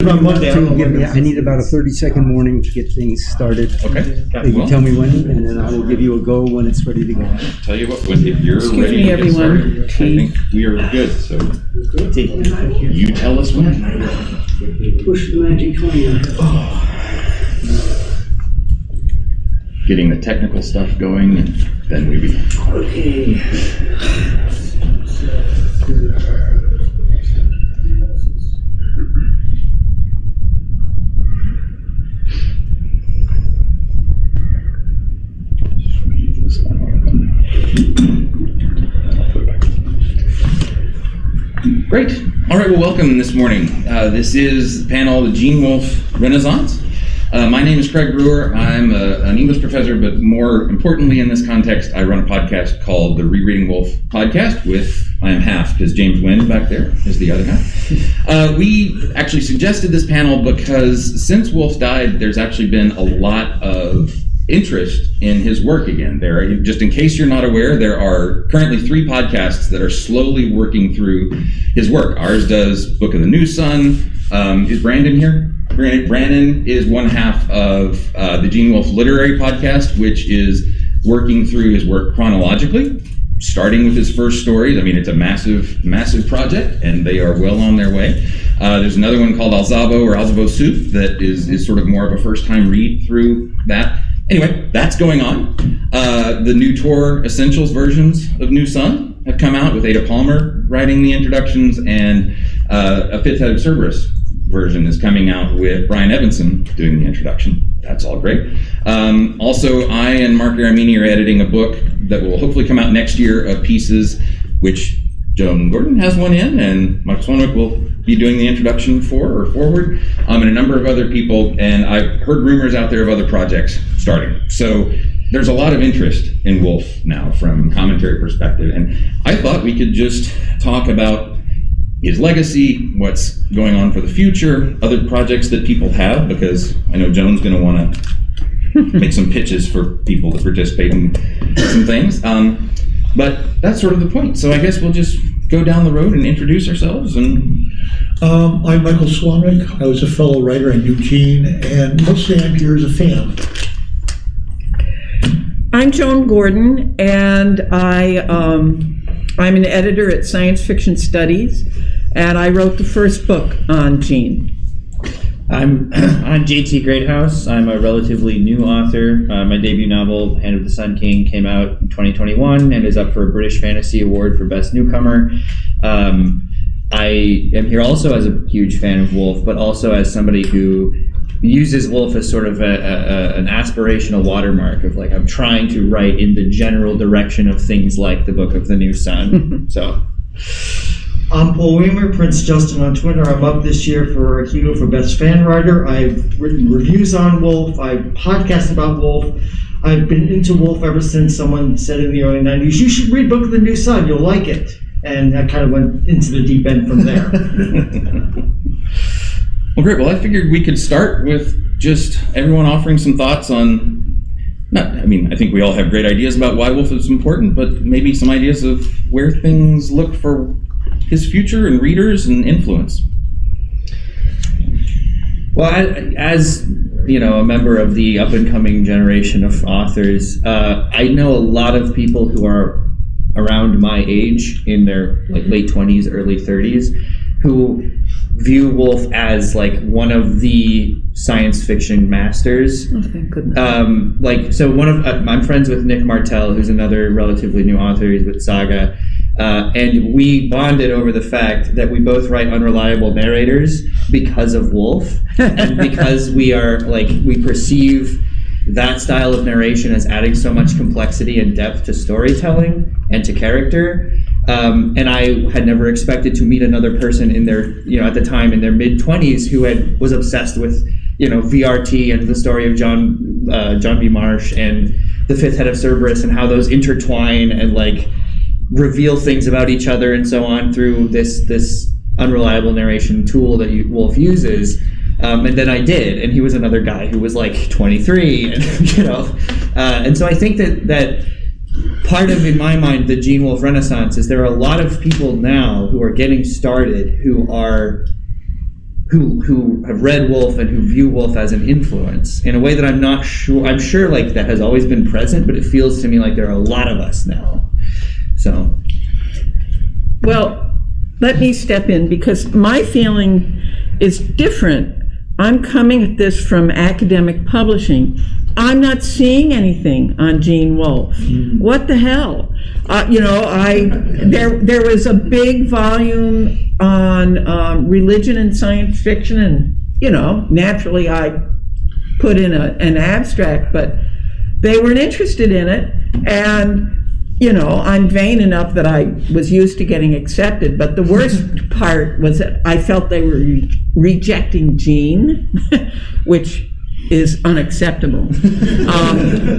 On Monday, I need about a 30-second warning to get things started. Okay. You can tell me when, and then I will give you a go when it's ready to go. Tell you what, if you're Excuse ready me, to get everyone. started, I think we are good. So you tell us when. Push the magic 20. Getting the technical stuff going, and then we begin. Okay. Great. All right, well, welcome this morning. This is the panel, the Gene Wolfe Renaissance. My name is Craig Brewer. I'm an English professor, but more importantly in this context, I run a podcast called the ReReading Wolfe Podcast with, I am half, because James Wynn back there is the other half. We actually suggested this panel because since Wolfe died, there's actually been a lot of interest in his work again. Just in case you're not aware, there are currently 3 podcasts that are slowly working through his work. Ours does Book of the New Sun. Is Brandon here? Brandon is one half of the Gene Wolfe Literary Podcast, which is working through his work chronologically, starting with his first stories. I mean, it's a massive, massive project, and they are well on their way. There's another one called Alzabo Soup that is sort of more of a first-time read through that. Anyway, that's going on. The new Tor Essentials versions of New Sun have come out with Ada Palmer writing the introductions, and a Fifth Head of Cerberus version is coming out with Brian Evanson doing the introduction. That's all great. Also, I and Mark Aramini are editing a book that will hopefully come out next year of pieces, which Joan Gordon has one in, and Michael Swanwick will be doing the introduction forward, and a number of other people, and I've heard rumors out there of other projects starting. So there's a lot of interest in Wolfe now from a commentary perspective, and I thought we could just talk about his legacy, what's going on for the future, other projects that people have, because I know Joan's going to want to make some pitches for people to participate in some things. But that's sort of the point. So I guess we'll just go down the road and introduce ourselves. And I'm Michael Swanwick. I was a fellow writer. I knew Gene, and mostly I'm here as a fan. I'm Joan Gordon, and I'm an editor at Science Fiction Studies, and I wrote the first book on Gene. I'm JT Greathouse. I'm a relatively new author. My debut novel, Hand of the Sun King, came out in 2021 and is up for a British Fantasy Award for Best Newcomer. I am here also as a huge fan of Wolfe, but also as somebody who uses Wolfe as sort of an aspirational watermark of, like, I'm trying to write in the general direction of things like the Book of the New Sun. So, I'm Paul Weimer, Prince Justin on Twitter. I'm up this year for a Hugo for Best Fan Writer. I've written reviews on Wolfe. I've podcasted about Wolfe. I've been into Wolfe ever since someone said in the early 90s, you should read Book of the New Sun, you'll like it. And I kind of went into the deep end from there. well, great. Well, I figured we could start with just everyone offering some thoughts on, I think we all have great ideas about why Wolfe is important, but maybe some ideas of where things look for his future and readers and influence. Well, as you know, a member of the up-and-coming generation of authors, I know a lot of people who are around my age, in their late 20s, early 30s, who view Wolfe as one of the science fiction masters. Oh, thank goodness. I'm friends with Nick Martell, who's another relatively new author. He's with Saga. And we bonded over the fact that we both write unreliable narrators because of Wolfe, and because we perceive that style of narration as adding so much complexity and depth to storytelling and to character. And I had never expected to meet another person in their, at the time in their mid-20s who was obsessed with, VRT and the story of John B. Marsh and the Fifth Head of Cerberus and how those intertwine and reveal things about each other and so on through this unreliable narration tool that Wolfe uses. And then I did, and he was another guy who was 23, and and so I think that part of, in my mind, the Gene Wolfe Renaissance is there are a lot of people now who are getting started who who have read Wolfe and who view Wolfe as an influence in a way that I'm not sure. I'm sure like that has always been present, but it feels to me like there are a lot of us now. So, Well, let me step in because my feeling is different. I'm coming at this from academic publishing. I'm not seeing anything on Gene Wolfe. What the hell? There was a big volume on religion and science fiction, and naturally I put in an abstract, but they weren't interested in it, and I'm vain enough that I was used to getting accepted, but the worst part was that I felt they were rejecting Gene, which is unacceptable.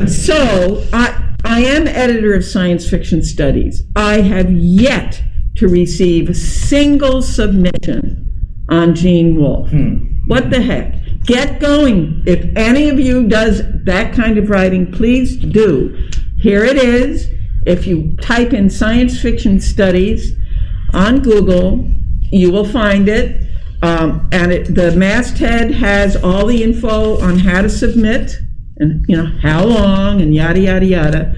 So I am editor of science fiction studies. I have yet to receive a single submission on Gene Wolfe. What the heck? Get going. If any of you does that kind of writing, please do. Here it is. If you type in science fiction studies on Google, you will find it. The masthead has all the info on how to submit and how long and yada yada yada.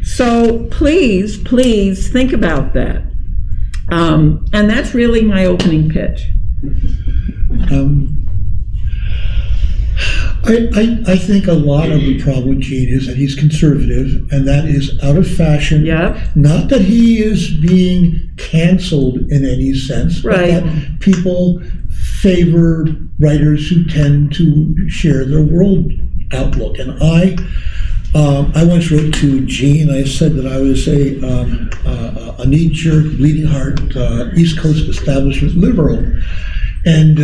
So please think about that. And that's really my opening pitch. I think a lot of the problem with Gene is that he's conservative, and that is out of fashion. Yeah. Not that he is being canceled in any sense, Right. but that people favor writers who tend to share their world outlook. And I once wrote to Gene. I said that I was a knee-jerk, bleeding heart, East Coast establishment liberal. And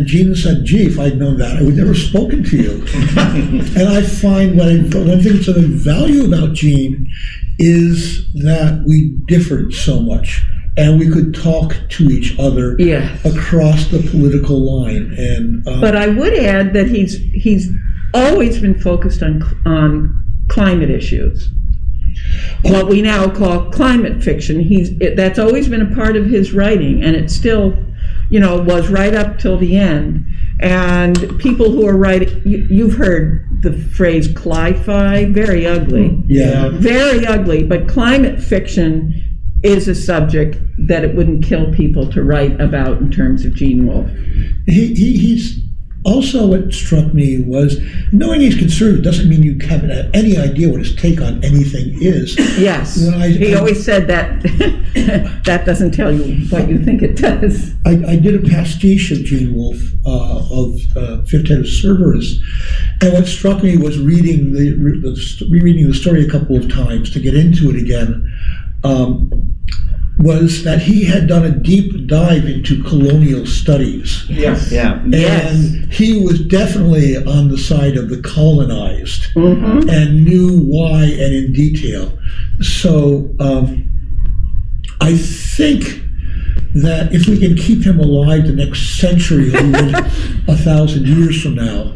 Gene said, "Gee, if I'd known that, I would never have spoken to you." And I find one thing that's of value about Gene is that we differed so much, and we could talk to each other across the political line. And but I would add that he's always been focused on climate issues. What we now call climate fiction. That's always been a part of his writing, and it still was right up till the end. And people who are writing, you've heard the phrase cli-fi, very ugly. Yeah. Very ugly, but climate fiction is a subject that it wouldn't kill people to write about in terms of Gene Wolfe. He's also, what struck me was, knowing he's conservative doesn't mean you haven't had any idea what his take on anything is. Yes, he always said that that doesn't tell you what you think it does. I did a pastiche of Gene Wolfe of Fifth Head of Cerberus, and what struck me was rereading the story a couple of times to get into it again. Was that he had done a deep dive into colonial studies. Yes. yeah. And he was definitely on the side of the colonized and knew why and in detail. So I think that if we can keep him alive the next century or even 1,000 years from now,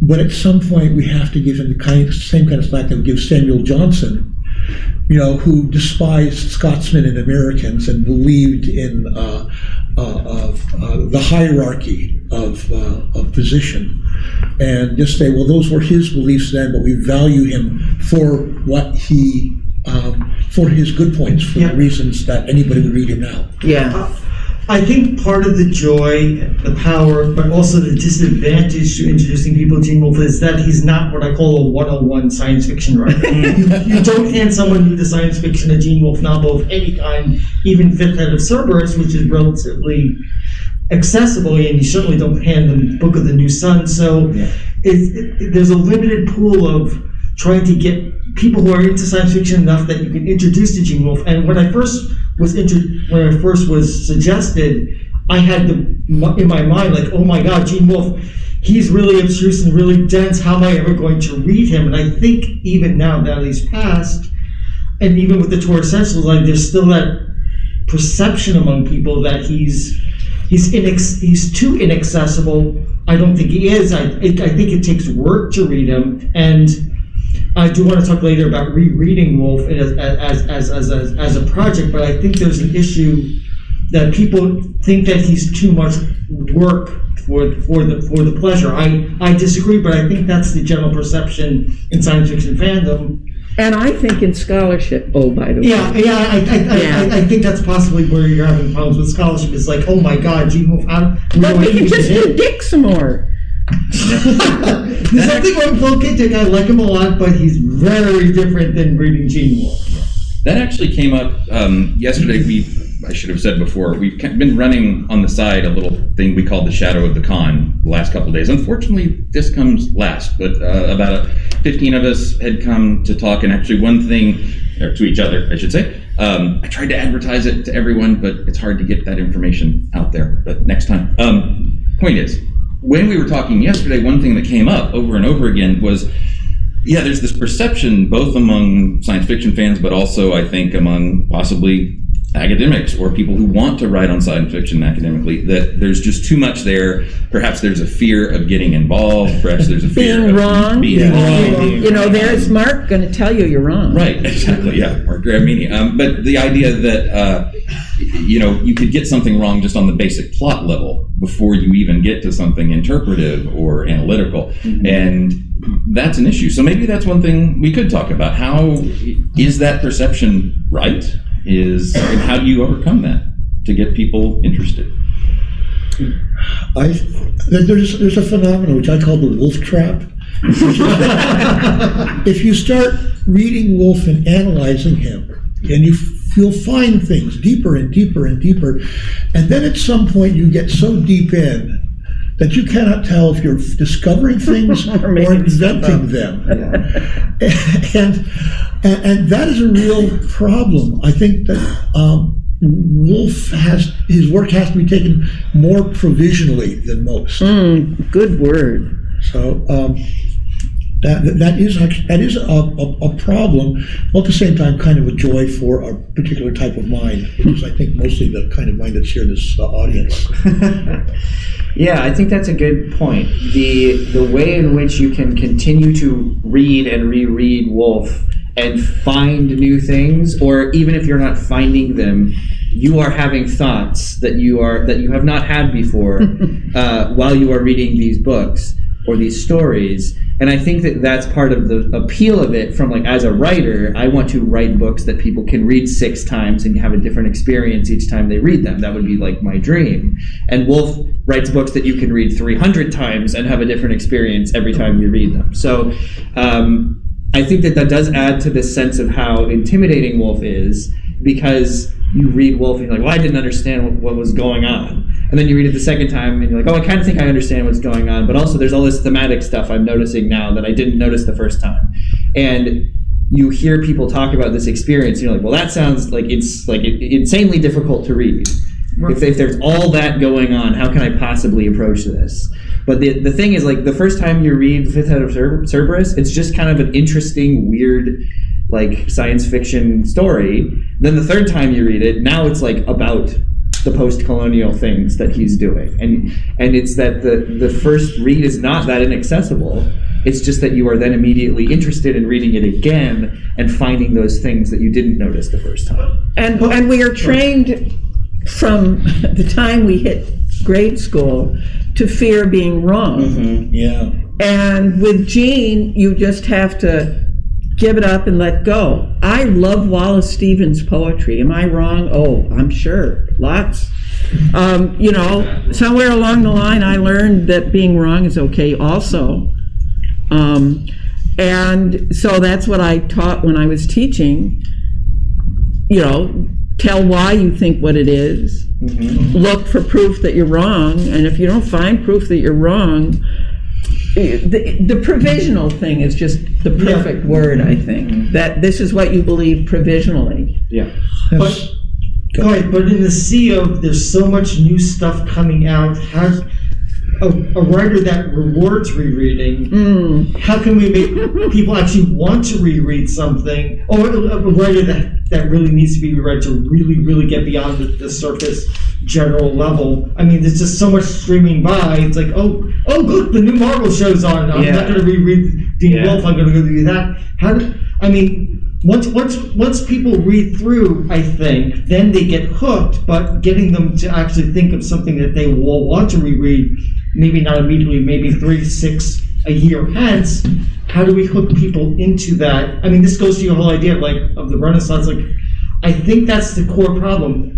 but at some point we have to give him the same kind of slack that we give Samuel Johnson, who despised Scotsmen and Americans and believed in the hierarchy of position, and just say, well, those were his beliefs then, but we value him for what he, for his good points, for the reasons that anybody would read him now. Yeah. I think part of the joy, the power, but also the disadvantage to introducing people to Gene Wolfe is that he's not what I call a 101 science fiction writer. You don't hand someone new to science fiction a Gene Wolfe novel of any kind, even Fifth Head of Cerberus, which is relatively accessible, and you certainly don't hand them Book of the New Sun. So there's a limited pool of trying to get people who are into science fiction enough that you can introduce to Gene Wolfe. And when I first was suggested, I had in my mind, like, oh my God, Gene Wolfe, he's really abstruse and really dense. How am I ever going to read him? And I think even now that he's passed, and even with the Tour Essentials, like, there's still that perception among people that he's too inaccessible. I don't think he is. I think it takes work to read him, and I do want to talk later about rereading Wolfe as a project, but I think there's an issue that people think that he's too much work for the pleasure. I disagree, but I think that's the general perception in science fiction fandom. And I think in scholarship, oh, by the way. I think that's possibly where you're having problems with scholarship. It's like, oh my God, Gene Wolfe, But we can just predict some more. There's something wrong with Phil K. Dick. I like him a lot, but he's very different than reading Gene Wolfe. That actually came up yesterday. I should have said before, we've been running on the side a little thing we call the Shadow of the Con the last couple of days. Unfortunately, this comes last, but about 15 of us had come to talk, and actually one thing, or to each other, I should say. I tried to advertise it to everyone, but it's hard to get that information out there, but next time. Point is, when we were talking yesterday, one thing that came up over and over again was, there's this perception both among science fiction fans, but also I think among possibly academics or people who want to write on science fiction academically, that there's just too much there. Perhaps there's a fear of getting involved. Perhaps there's a fear being wrong. Being wrong. There's Mark going to tell you you're wrong. Right, exactly, yeah, Mark Gramini. But the idea that, you could get something wrong just on the basic plot level before you even get to something interpretive or analytical. Mm-hmm. And that's an issue. So maybe that's one thing we could talk about. How is that perception right? And how do you overcome that to get people interested? There's a phenomenon which I call the Wolfe trap. If you start reading Wolfe and analyzing him, and you'll find things deeper and deeper and deeper, and then at some point you get so deep in that you cannot tell if you're discovering things or inventing them. Yeah. And that is a real problem. I think that Wolfe his work has to be taken more provisionally than most. Good word. So that is a problem, while at the same time kind of a joy for a particular type of mind, which is I think mostly the kind of mind that's here in this audience. Yeah, I think that's a good point. The way in which you can continue to read and reread Wolfe and find new things, or even if you're not finding them, you are having thoughts that you have not had before while you are reading these books or these stories. And I think that that's part of the appeal of it. From as a writer, I want to write books that people can read 6 times and have a different experience each time they read them. That would be my dream. And Wolfe writes books that you can read 300 times and have a different experience every time you read them. So I think that does add to this sense of how intimidating Wolfe is, because you read Wolfe and you're like, well, I didn't understand what was going on. And then you read it the second time and you're like, oh, I kind of think I understand what's going on. But also there's all this thematic stuff I'm noticing now that I didn't notice the first time. And you hear people talk about this experience and you're like, well, that sounds like it's insanely difficult to read. Right. If there's all that going on, how can I possibly approach this? But the thing is, the first time you read The Fifth Head of Cerberus, it's just kind of an interesting, weird, science fiction story. Then the third time you read it, now it's about the post-colonial things that he's doing. And it's that the first read is not that inaccessible. It's just that you are then immediately interested in reading it again and finding those things that you didn't notice the first time. And we are trained from the time we hit grade school to fear being wrong. Mm-hmm. Yeah. And with Gene, you just have to give it up and let go. I love Wallace Stevens' poetry. Am I wrong? Oh, I'm sure. Lots. Somewhere along the line, I learned that being wrong is okay also. And so that's what I taught when I was teaching. Tell why you think what it is. Mm-hmm. Look for proof that you're wrong. And if you don't find proof that you're wrong, the provisional thing is just the perfect word, I think. Mm-hmm. That this is what you believe provisionally. Yeah. But in the sea of there's so much new stuff coming out, has a writer that rewards rereading, how can we make people actually want to reread something, or a writer that really needs to be reread to really get beyond the surface general level? I mean, there's just so much streaming by. It's like, oh, look, the new Marvel show's on. I'm not going to reread Gene Wolfe. I'm going to go do that. once people read through, I think, then they get hooked, but getting them to actually think of something that they will want to reread, maybe not immediately, maybe 3, 6, a year hence, how do we hook people into that? I mean, this goes to your whole idea of the Renaissance. I think that's the core problem.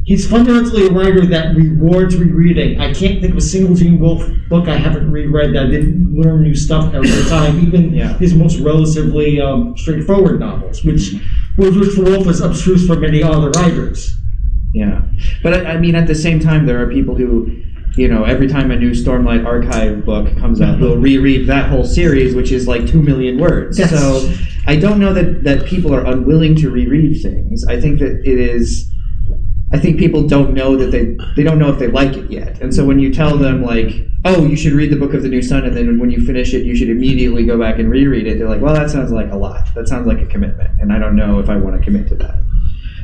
He's fundamentally a writer that rewards rereading. I can't think of a single Gene Wolfe book I haven't reread that didn't learn new stuff every time, even his most relatively straightforward novels, which for Wolfe is abstruse for many other writers. Yeah. But I mean, at the same time, there are people who, every time a new Stormlight Archive book comes out, they'll reread that whole series, which is like 2 million words. Yes. So I don't know that people are unwilling to reread things. I think that I think people don't know that they don't know if they like it yet. And so when you tell them oh, you should read the Book of the New Sun, and then when you finish it, you should immediately go back and reread it, they're like, well, that sounds like a lot. That sounds like a commitment. And I don't know if I want to commit to that.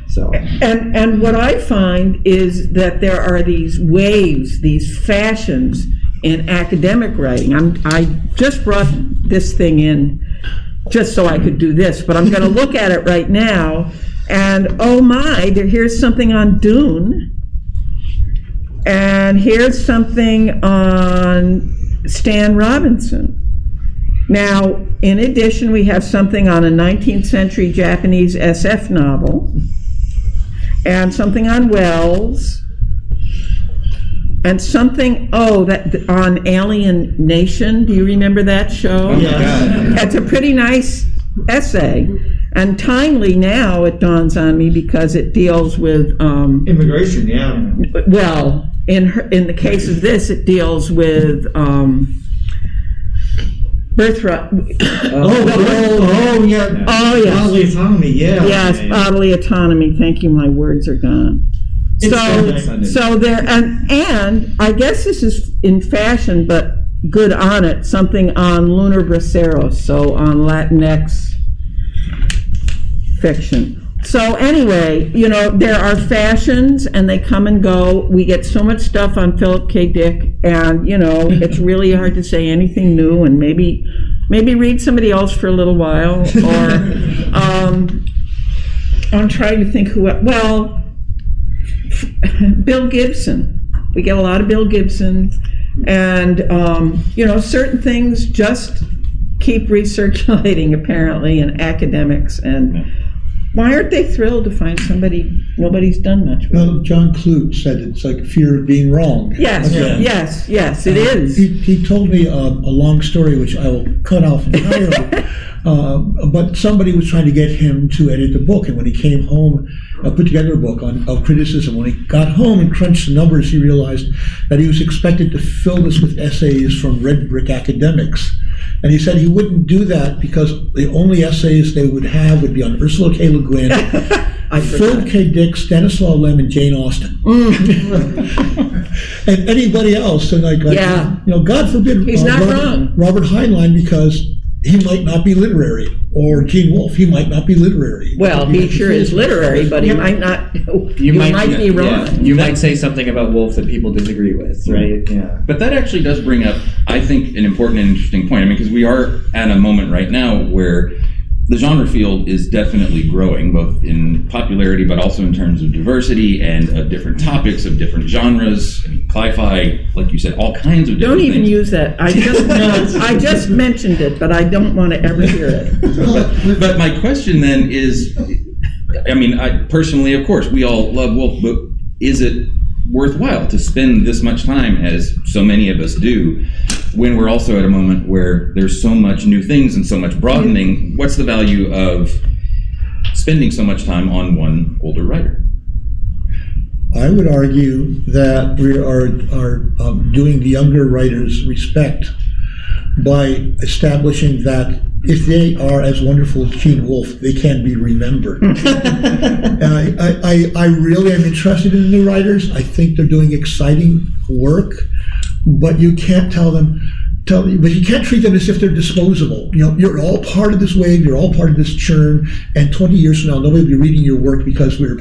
So. And what I find is that there are these waves, these fashions in academic writing. I just brought this thing in just so I could do this, but I'm going to look at it right now. And oh my, here's something on Dune. And here's something on Stan Robinson. Now, in addition, we have something on a 19th century Japanese SF novel, and something on Wells, and something, on Alien Nation. Do you remember that show? Oh, my God. That's a pretty nice essay. And timely now, it dawns on me, because it deals with Immigration, yeah. well, in the case of this, it deals with birthright. Yeah. Oh yes. Bodily autonomy, yeah. Yes, bodily autonomy. Thank you. My words are gone. So there, and I guess this is in fashion, but good on it. Something on Lunar Braceros, so on Latinx fiction. So anyway, there are fashions, and they come and go. We get so much stuff on Philip K. Dick, and it's really hard to say anything new. And maybe read somebody else for a little while. Or I'm trying to think who. Well, Bill Gibson. We get a lot of Bill Gibson, and certain things just keep recirculating apparently in academics. And why aren't they thrilled to find somebody nobody's done much with? Well, John Clute said it's like fear of being wrong. Yes, Again. yes, it is. He told me a long story, which I will cut off entirely. But somebody was trying to get him to edit the book, and when he came home, put together a book of criticism. When he got home and crunched the numbers, he realized that he was expected to fill this with essays from red brick academics. And he said he wouldn't do that because the only essays they would have would be on Ursula K. Le Guin, Philip K. Dick, Stanislaw Lem, and Jane Austen. And anybody else. And God forbid he's not wrong. Robert Heinlein, because he might not be literary, or Gene Wolfe, he might not be literary. Well, he sure is literary, but he might not. You might be wrong. Yeah. You might say something about Wolfe that people disagree with, right? Yeah. But that actually does bring up, I think, an important and interesting point. I mean, because we are at a moment right now where the genre field is definitely growing, both in popularity, but also in terms of diversity and different topics of different genres. I mean, cli-fi, like you said, all kinds of different Don't even things. use that. I just mentioned it, but I don't want to ever hear it. But my question then is, I mean, I personally, of course, we all love Wolfe, but is it worthwhile to spend this much time, as so many of us do, when we're also at a moment where there's so much new things and so much broadening? What's the value of spending so much time on one older writer? I would argue that we are doing the younger writers respect by establishing that if they are as wonderful as Gene Wolfe, they can be remembered. I really am interested in the new writers. I think they're doing exciting work, but you can't but you can't treat them as if they're disposable. You're all part of this wave, you're all part of this churn, and 20 years from now, nobody will be reading your work because we're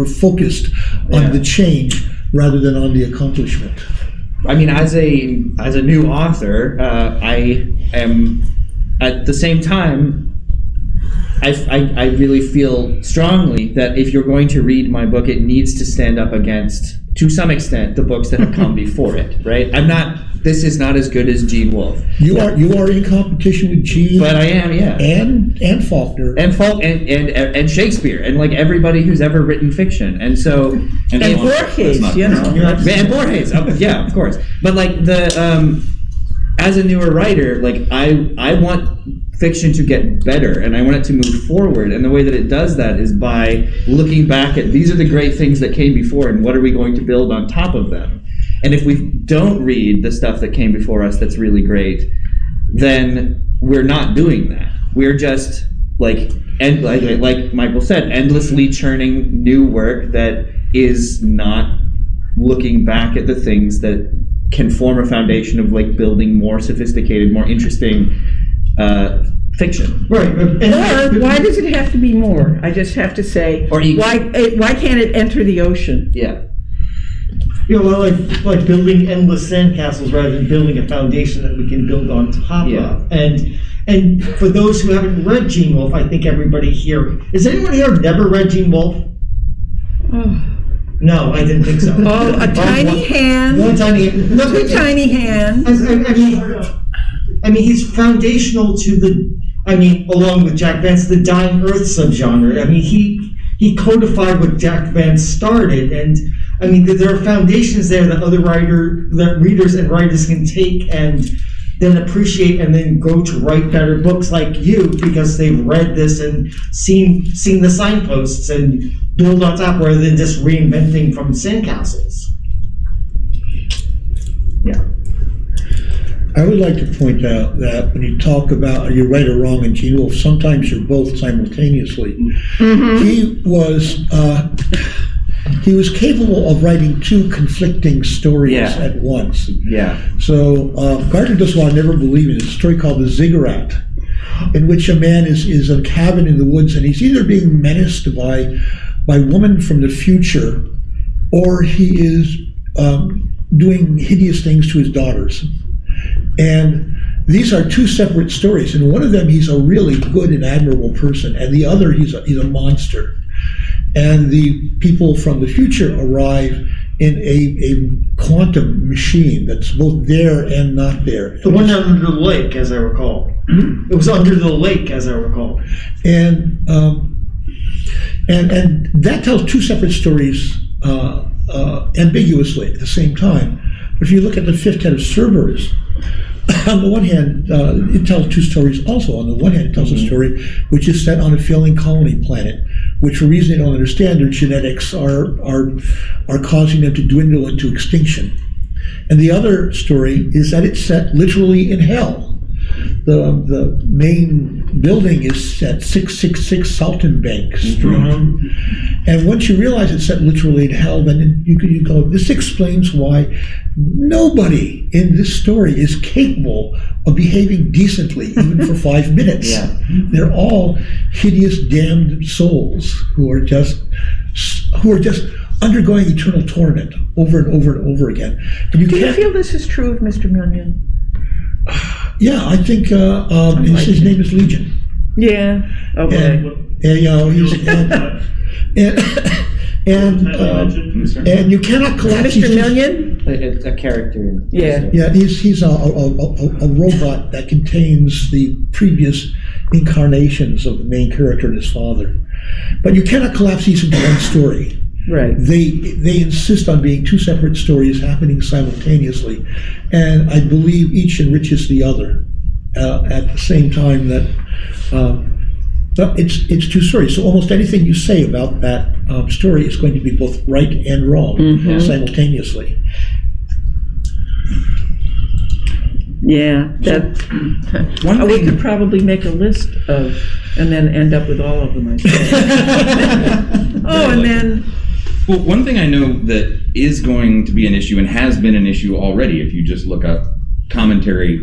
focused on the change rather than on the accomplishment. I mean, as a new author, I am at the same time I really feel strongly that if you're going to read my book, it needs to stand up against, to some extent, the books that have come before it, right? This is not as good as Gene Wolfe. You are in competition with Gene, But I am, yeah. and Faulkner. And Shakespeare, and like everybody who's ever written fiction. And so... And Borges, you know. And Borges, yeah, of course. But like as a newer writer, like I want fiction to get better, and I want it to move forward. And the way that it does that is by looking back at, these are the great things that came before, and what are we going to build on top of them? And if we don't read the stuff that came before us that's really great, then we're not doing that. We're just like Michael said, endlessly churning new work that is not looking back at the things that can form a foundation of like building more sophisticated, more interesting fiction. Right. Or why does it have to be more? I just have to say, Or equal. why can't it enter the ocean? Yeah. You know, like building endless sandcastles rather than building a foundation that we can build on top Yeah. of. And for those who haven't read Gene Wolfe, I think everybody here, is anyone here never read Gene Wolfe? Oh, No, I didn't think so. a tiny hand, One tiny hand. No, two tiny hands. I mean, he's foundational to along with Jack Vance, the dying Earth subgenre. I mean, he codified what Jack Vance started, and I mean, there are foundations there that that readers and writers can take and then appreciate, and then go to write better books like you because they've read this and seen the signposts and build on top rather than just reinventing from sandcastles. Yeah. I would like to point out that when you talk about are you right or wrong in Gene Wolfe, sometimes you're both simultaneously. Mm-hmm. He was capable of writing two conflicting stories Yeah. at once. Yeah. So Gardner does what I never believe in. It's a story called The Ziggurat, in which a man is in a cabin in the woods, and he's either being menaced by women from the future, or he is doing hideous things to his daughters. And these are two separate stories. In one of them, he's a really good and admirable person, and the other, he's a monster. And the people from the future arrive in a quantum machine that's both there and not there. The one under the lake, as I recall. It was under the lake, as I recall. And that tells two separate stories ambiguously at the same time. But if you look at the fifth head of Cerberus, on the one hand, it tells two stories also. On the one hand, it tells a story which is set on a failing colony planet, which for reasons they don't understand, their genetics are causing them to dwindle into extinction. And the other story is that it's set literally in hell. The main building is at 666 Saltenbank Street. And once you realize it's set literally in hell, then you go, this explains why nobody in this story is capable of behaving decently, even for 5 minutes. Yeah. They're all hideous, damned souls who are just undergoing eternal torment over and over and over again. And Do you feel this is true of Mr. Million? Yeah, I think his name is Legion. Yeah. Okay. And you know, he's and you cannot collapse Mr. Million? A character. Yeah. Yeah, he's a robot that contains the previous incarnations of the main character and his father. But you cannot collapse these into one story. Right. They insist on being two separate stories happening simultaneously, and I believe each enriches the other at the same time. That but it's two stories. So almost anything you say about that story is going to be both right and wrong simultaneously. Yeah. That. We could probably make a list of, and then end up with all of them. I suppose. And then. Well, one thing I know that is going to be an issue and has been an issue already, if you just look up commentary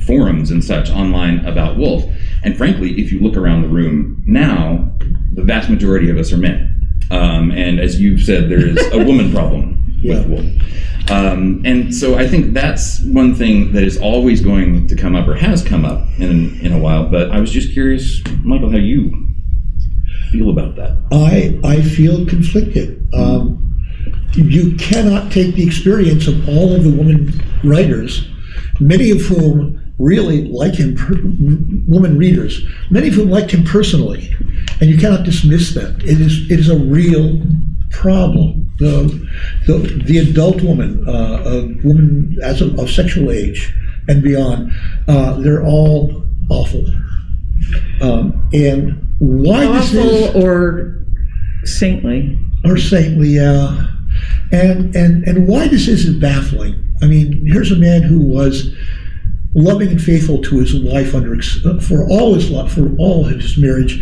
forums and such online about Wolfe, and frankly, if you look around the room now, the vast majority of us are men. And as you've said, there is a woman problem. Yeah. Wolfe. And so I think that's one thing that is always going to come up, or has come up in a while. But I was just curious, Michael, how you feel about that. I feel conflicted. You cannot take the experience of all of the women writers, many of whom really like him, women readers, many of whom liked him personally, and you cannot dismiss them. It is a real problem. The adult woman, woman of sexual age and beyond, they're all awful. And why this is Awful or saintly. or saintly, yeah. And why this is baffling. I mean, here's a man who was loving and faithful to his wife for all his marriage,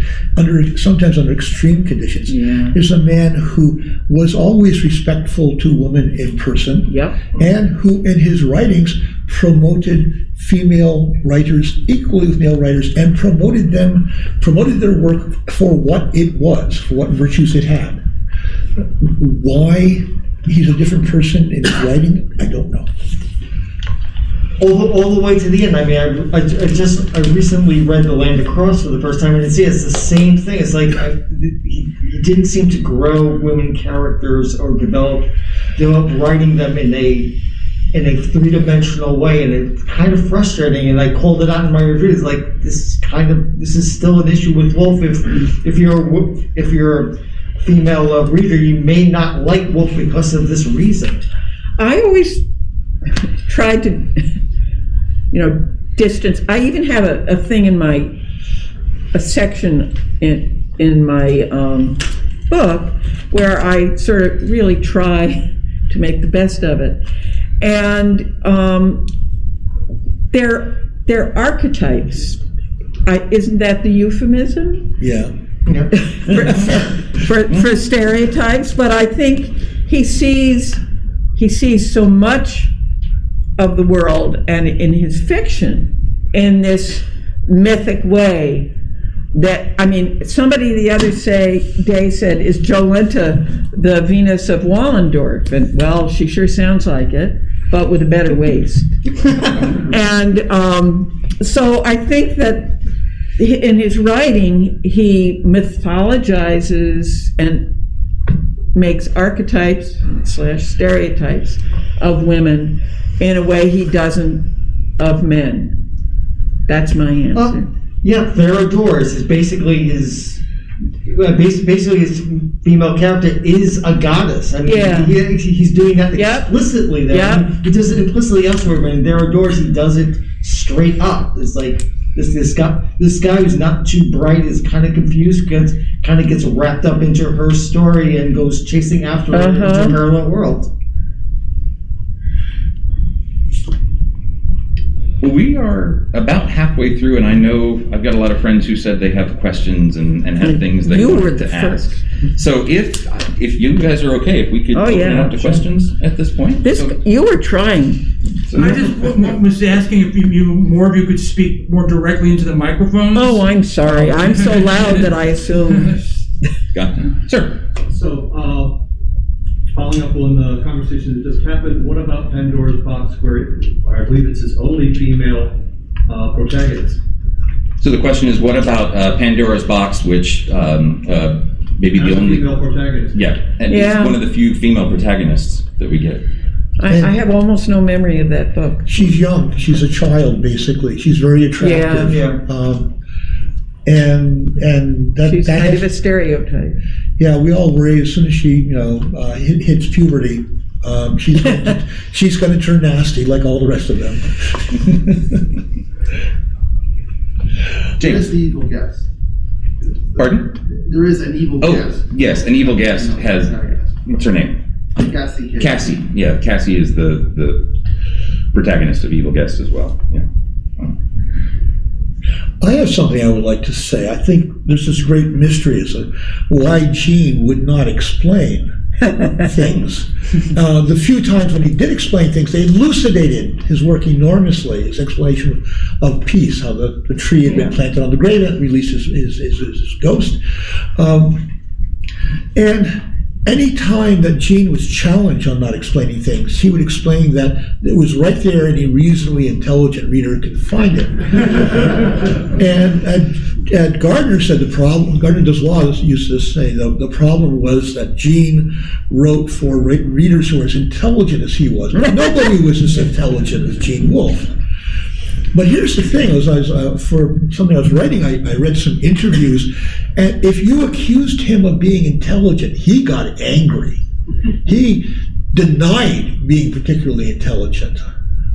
sometimes under extreme conditions. Yeah. Is a man who was always respectful to women in person, Yep. and who in his writings promoted female writers equally with male writers, and promoted their work for what it was, for what virtues it had. Why he's a different person in his writing, I don't know. All the way to the end. I mean, I recently read The Land Across for the first time, and it's the same thing. It's like he didn't seem to grow women characters or develop writing them in a three-dimensional way, and it's kind of frustrating. And I called it out in my review. It's like this is still an issue with Wolfe. If you're a female reader, you may not like Wolfe because of this reason. I always tried to, distance. I even have a thing in a section in my book where I sort of really try to make the best of it. And they're archetypes. Isn't that the euphemism? Yeah. for stereotypes? But I think he sees so much of the world, and in his fiction, in this mythic way, that, I mean, somebody the other day said, is Jolenta the Venus of Wallendorf? And, well, she sure sounds like it, but with a better waist. And so I think that in his writing, he mythologizes and makes archetypes / stereotypes of women in a way he doesn't of men. That's my answer. Yeah, Theodore is basically his female character is a goddess. I mean, Yeah. he's doing that Yep. explicitly there. Yep. I mean, he does it implicitly elsewhere, but in Theodore he does it straight up. It's like this guy who's not too bright is kind of confused, kind of gets wrapped up into her story and goes chasing after her into a parallel world. Well, we are about halfway through, and I know I've got a lot of friends who said they have questions and have things they You were wanted the to ask. first. So if you guys are okay, if we could open it up to questions at this point. You were trying. I just was asking if more of you could speak more directly into the microphones. Oh, I'm sorry. I'm so loud that I assume. Got that. Sir. So, following up on the conversation that just happened, what about Pandora's Box, where I believe it's his only female protagonist? So the question is, what about Pandora's Box, which maybe the only female protagonist? Yeah, and Yeah. it's one of the few female protagonists that we get. I have almost no memory of that book. She's young. She's a child, basically. She's very attractive. Yeah. And that She's that kind has- of a stereotype. yeah, we all worry as soon as she hits puberty, she's going to turn nasty like all the rest of them. There is James. the evil guest. Pardon? There is an evil Oh, guest. yes, an evil guest has. What's her name? Cassie. Yeah, Cassie is the protagonist of Evil Guest as well. Yeah. I have something I would like to say. I think there's this great mystery as to why Gene would not explain things. The few times when he did explain things, they elucidated his work enormously. His explanation of peace, how the tree had been planted on the grave, and released his ghost. any time that Gene was challenged on not explaining things, he would explain that it was right there, any reasonably intelligent reader could find it. And Gardner said the problem, Gardner does laws used to say the problem was that Gene wrote for readers who were as intelligent as he was. But nobody was as intelligent as Gene Wolfe. But here's the thing, for something I was writing, I read some interviews, and if you accused him of being intelligent, he got angry. He denied being particularly intelligent.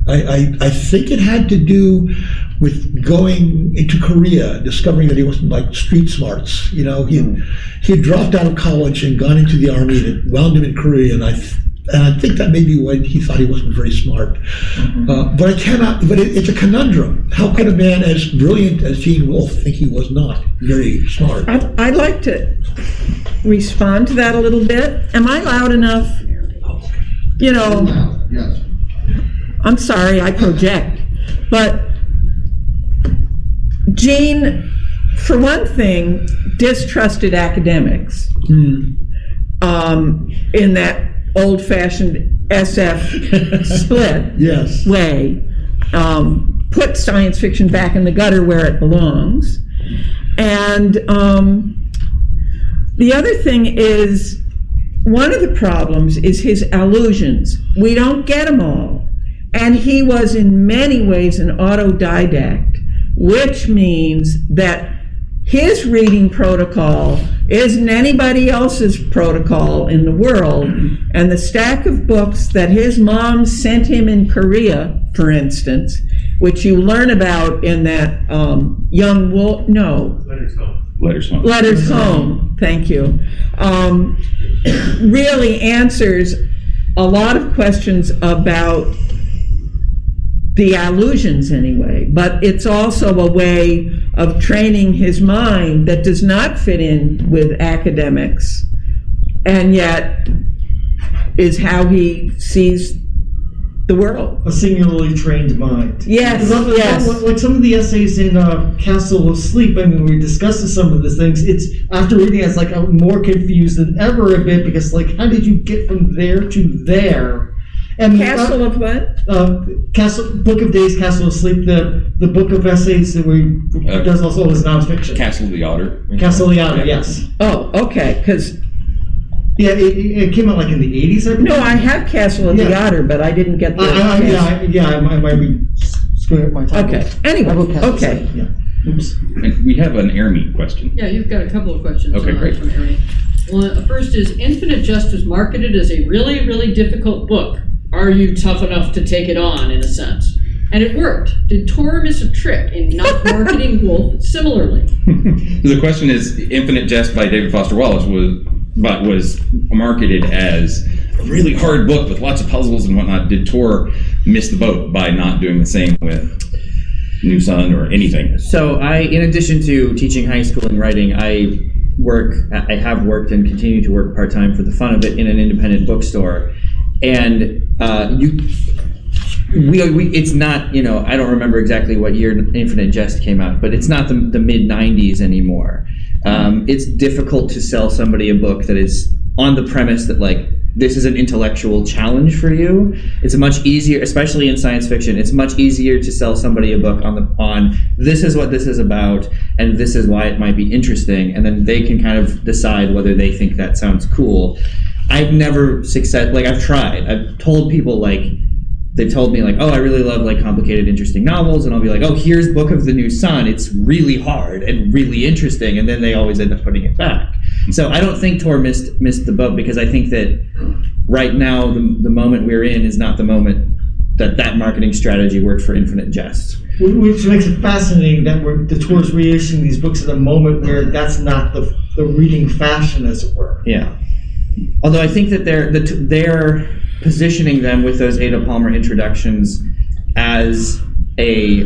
I think it had to do with going into Korea, discovering that he wasn't like street smarts. He had dropped out of college and gone into the army, and it wound him in Korea, and I think that may be why he thought he wasn't very smart. But it's a conundrum. How could a man as brilliant as Gene Wolfe think he was not very smart? I'd like to respond to that a little bit. Am I loud enough? Yes. I'm sorry, I project. But Gene, for one thing, distrusted academics in that old-fashioned SF split Yes. way. Put science fiction back in the gutter where it belongs. And the other thing is, one of the problems is his allusions. We don't get them all. And he was in many ways an autodidact, which means that his reading protocol isn't anybody else's protocol in the world. And the stack of books that his mom sent him in Korea, for instance, which you learn about in that Young Wolf, no. Letters Home, thank you. Really answers a lot of questions about the allusions anyway, but it's also a way of training his mind that does not fit in with academics, and yet is how he sees the world. A singularly trained mind. Yes, yes. Like some of the essays in Castle of Sleep, I mean, we discussed some of these things. It's, after reading it, it's like I'm more confused than ever a bit, because like, how did you get from there to there? And Castle of what? Book of Days, Castle of Sleep, the book of essays that we does also as nonfiction. Castle of the Otter. Castle of the Otter, yes. Oh, okay, because Yeah, it came out like in the 80s, I believe. no, I have Castle of the Yeah. Otter, but I didn't get the. I might be screwing up my time. Okay. Anyway, I wrote Castle of okay. Sleep, yeah. Oops. And we have an Ermi question. Yeah, you've got a couple of questions Okay, great. from Ernie. Well, first is, Infinite Jest was marketed as a really, really difficult book. Are you tough enough to take it on, in a sense? And it worked. Did Tor miss a trick in not marketing Wolfe similarly? The question is, Infinite Jest by David Foster Wallace was marketed as a really hard book with lots of puzzles and whatnot. Did Tor miss the boat by not doing the same with New Sun or anything? So in addition to teaching high school and writing, I have worked and continue to work part-time for the fun of it in an independent bookstore. And it's not, I don't remember exactly what year Infinite Jest came out, but it's not the mid-90s anymore. It's difficult to sell somebody a book that is on the premise that, like, this is an intellectual challenge for you. It's much easier, especially in science fiction, it's much easier to sell somebody a book on this is what this is about, and this is why it might be interesting, and then they can kind of decide whether they think that sounds cool. I've never I've tried. I've told people, like, they've told me, like, oh, I really love, like, complicated, interesting novels, and I'll be like, oh, here's Book of the New Sun. It's really hard and really interesting, and then they always end up putting it back. So I don't think Tor missed the boat, because I think that right now the moment we're in is not the moment that marketing strategy worked for Infinite Jest. Which makes it fascinating that the Tor's reissuing these books at a moment where that's not the reading fashion, as it were. Yeah. Although I think that they're positioning them with those Ada Palmer introductions as a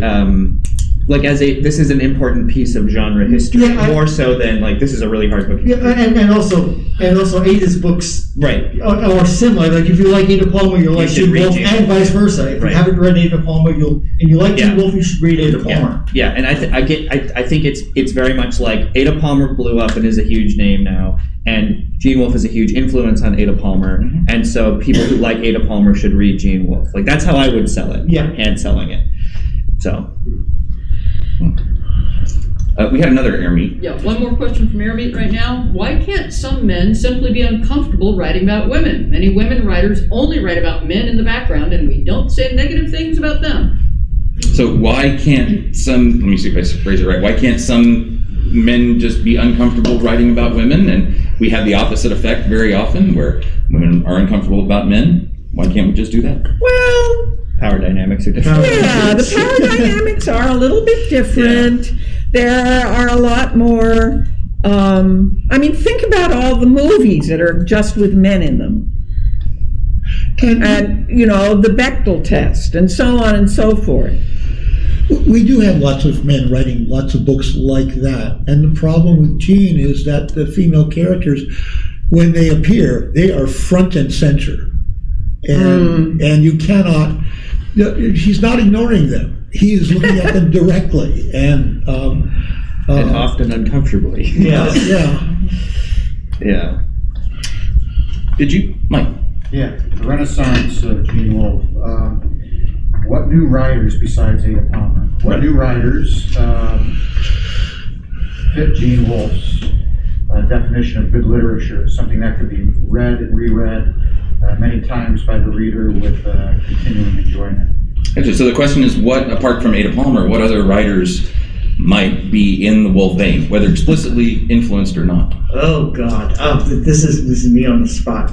like this is an important piece of genre history, Yeah, more so than like this is a really hard book. Yeah, and also Ada's books Right. are similar. Like if you like Ada Palmer, you'll like should Gene read Wolfe, Gene and vice versa. If Right. you haven't read Ada Palmer, and you like Yeah. Gene Wolfe, you should read Ada Palmer. Yeah, and I think it's very much like Ada Palmer blew up and is a huge name now, and Gene Wolfe is a huge influence on Ada Palmer, and so people who like Ada Palmer should read Gene Wolfe. Like that's how I would sell it. Yeah. Hand selling it. So. We had another air meet. Yeah, one more question from Airmeet right now. Why can't some men simply be uncomfortable writing about women? Many women writers only write about men in the background, and we don't say negative things about them. So why can't some, let me see if I phrase it right, why can't some men just be uncomfortable writing about women? And we have the opposite effect very often where women are uncomfortable about men. Why can't we just do that? Well, Power dynamics are different. yeah, the power dynamics are a little bit different. There are a lot more, think about all the movies that are just with men in them. And, the Bechdel test and so on and so forth. We do have lots of men writing lots of books like that. And the problem with Gene is that the female characters, when they appear, they are front and center. And you cannot, he's not ignoring them. He is looking at them directly. And often uncomfortably. Yeah. Yeah. Did you, Mike? Yeah, the Renaissance of Gene Wolfe. What new writers besides Ada Palmer? What new writers fit Gene Wolfe's definition of good literature? Something that could be read and reread many times by the reader with continuing enjoyment. Gotcha. So the question is, what, apart from Ada Palmer, what other writers might be in the Wolfe vein, whether explicitly influenced or not? Oh God. This is me on the spot.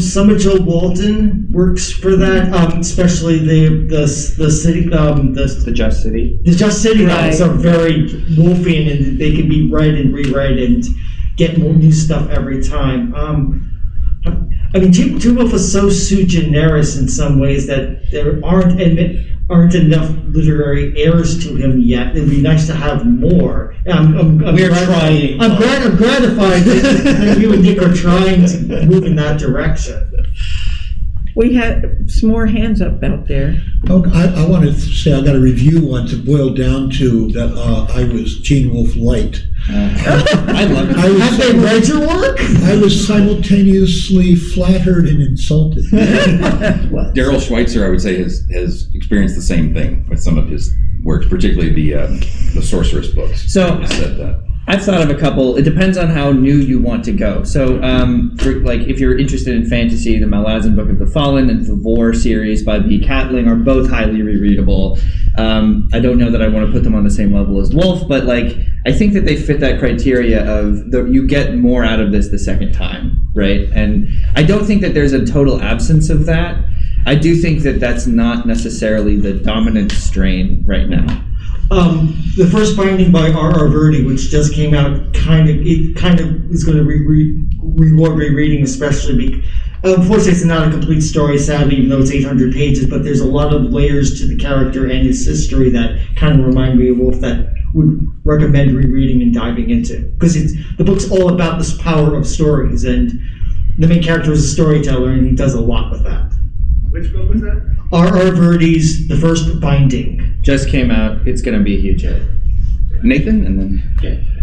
Some of Joe Walton works for that, especially the city, The Just City. the Just City novels are very Wolfian, and they can be read and reread and get more new stuff every time. Gene Wolfe is so sui generis in some ways that there aren't enough literary heirs to him yet. It'd be nice to have more. I'm trying. I'm gratified that you and Nick are trying to move in that direction. We had some more hands up out there. Oh, I want to say I got a review once that boiled down to that I was Gene Wolfe light. I love it. Have they read your work? I was simultaneously flattered and insulted. Daryl Schweitzer, I would say, has experienced the same thing with some of his works, particularly the Sorceress books. So- He said that. I've thought of a couple. It depends on how new you want to go. So, if you're interested in fantasy, the Malazan Book of the Fallen and the Vor series by B. Catling are both highly rereadable. I don't know that I want to put them on the same level as Wolfe, but I think that they fit that criteria of you get more out of this the second time, right? And I don't think that there's a total absence of that. I do think that that's not necessarily the dominant strain right now. The first binding by R.R. Verde, which just came out, kind of is going to reward rereading, especially unfortunately it's not a complete story, sadly, even though it's 800 pages, but there's a lot of layers to the character and his history that kind of remind me of Wolfe that would recommend rereading and diving into. Because the book's all about this power of stories, and the main character is a storyteller, and he does a lot with that. Which book was that? R.R. Verde's The First Binding. Just came out. It's going to be a huge hit. Nathan, and then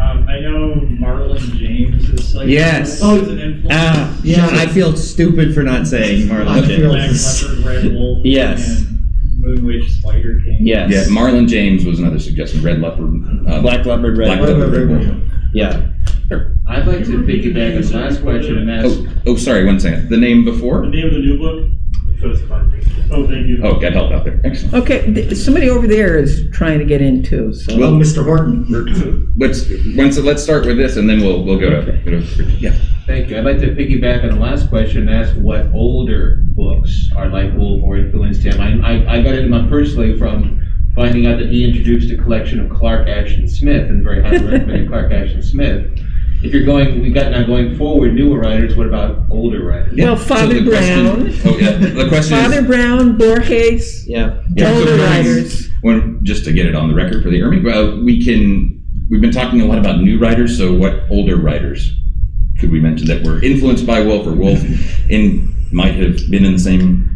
I know Marlon James is like Yes. is an influence. Yeah. I feel stupid for not saying Marlon I feel- James. Black Leopard, Red Wolf, Yes. and Moonwitch, Spider King. Yes. yeah, Marlon James was another suggestion. Red Leopard, Black Leopard, Red Black Wolf. Leopard, Red Wolf. Yeah. I'd like to piggyback on the last question and ask Oh, sorry, 1 second. The name before? the name of the new book. Oh, thank you. Oh, got help out there. Excellent. Okay, somebody over there is trying to get in too, so. Well, Mr. Horton. Let's start with this, and then we'll go to yeah. Thank you. I'd like to piggyback on the last question and ask what older books are like Wolfe or influenced him. I got into him personally from finding out that he introduced a collection of Clark Ashton Smith, and very highly recommended Clark Ashton Smith. If you're going forward, newer writers, what about older writers? Well, Father the question- Brown. The question Father is, Brown, Borges, Yeah. Yeah, older so writers. just to get it on the record for the Army, we've been talking a lot about new writers, so what older writers could we mention that were influenced by Wolfe, or Wolfe might have been in the same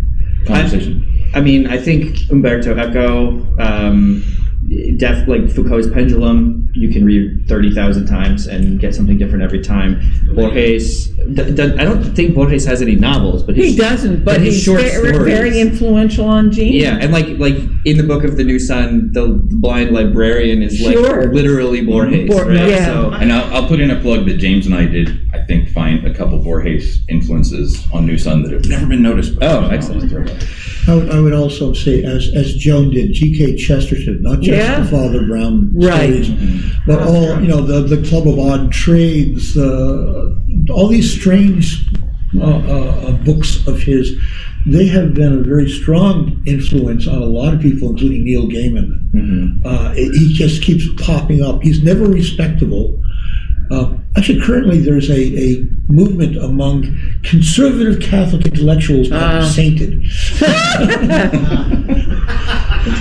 conversation? I mean, I think Umberto Eco, like Foucault's Pendulum, you can read 30,000 times and get something different every time. Borges, I don't think Borges has any novels, but he doesn't. But he's short very influential on Gene. Yeah, and like in the Book of the New Sun, the blind librarian is like literally Borges, right? Yeah. So, and I'll put in a plug that James and I did, I think, find a couple Borges influences on New Sun that have never been noticed before. Oh, excellent. I would also say, as Joan did, G.K. Chesterton, not just the Father Brown stories, but all, the Club of Odd Trades, all these strange books of his, they have been a very strong influence on a lot of people, including Neil Gaiman. He just keeps popping up. He's never respectable. Actually, currently there's a movement among conservative Catholic intellectuals called Sainted.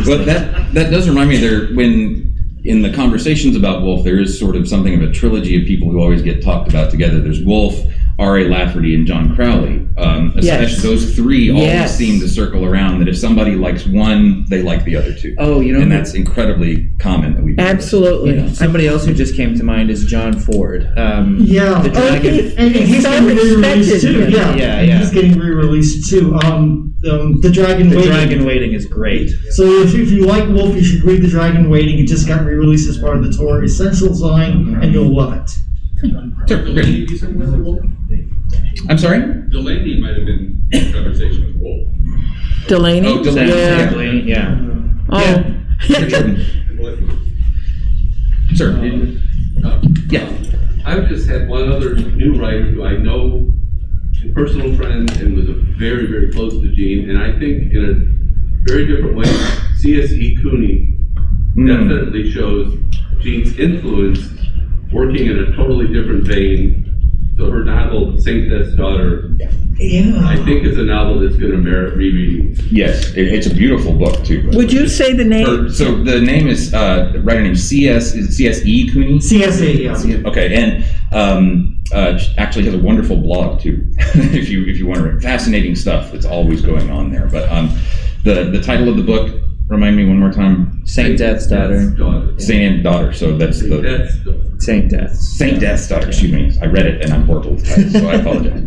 But that does remind me when in the conversations about Wolfe, there is sort of something of a trilogy of people who always get talked about together. There's Wolfe, R.A. Lafferty, and John Crowley. Especially those three always seem to circle around that if somebody likes one, they like the other two. Oh, and that's incredibly common that we absolutely. Somebody else who just came to mind is John Ford. The Dragon. And he's getting re-released too. Yeah. He's getting re-released too. The Dragon Waiting. Dragon Waiting is great. So if you like Wolfe, you should read The Dragon Waiting. It just got re-released as part of the Tor Essentials line, and you'll love it. I'm sorry? Delaney might have been in conversation with Wolfe. Delaney? Oh, Delaney. Delaney, yeah. Sir. Yeah. I've just had one other new writer who I know, a personal friend, and was very, very close to Gene, and I think in a very different way, C.S.E. Cooney definitely shows Gene's influence working in a totally different vein. So her novel, Saint Death's Daughter, I think is a novel that's going to merit rereading. Yes, it's a beautiful book too. Would you say the name? So the name is writer name C.S.E. Cooney. C.S.E. Yeah. Okay, and actually has a wonderful blog too. if you want to read fascinating stuff that's always going on there. But the title of the book, remind me one more time. Saint Death's Daughter. Saint Daughter. So that's Saint Death's. Saint Death's Daughter. Excuse me. I read it and I'm horrible with titles, so I apologize.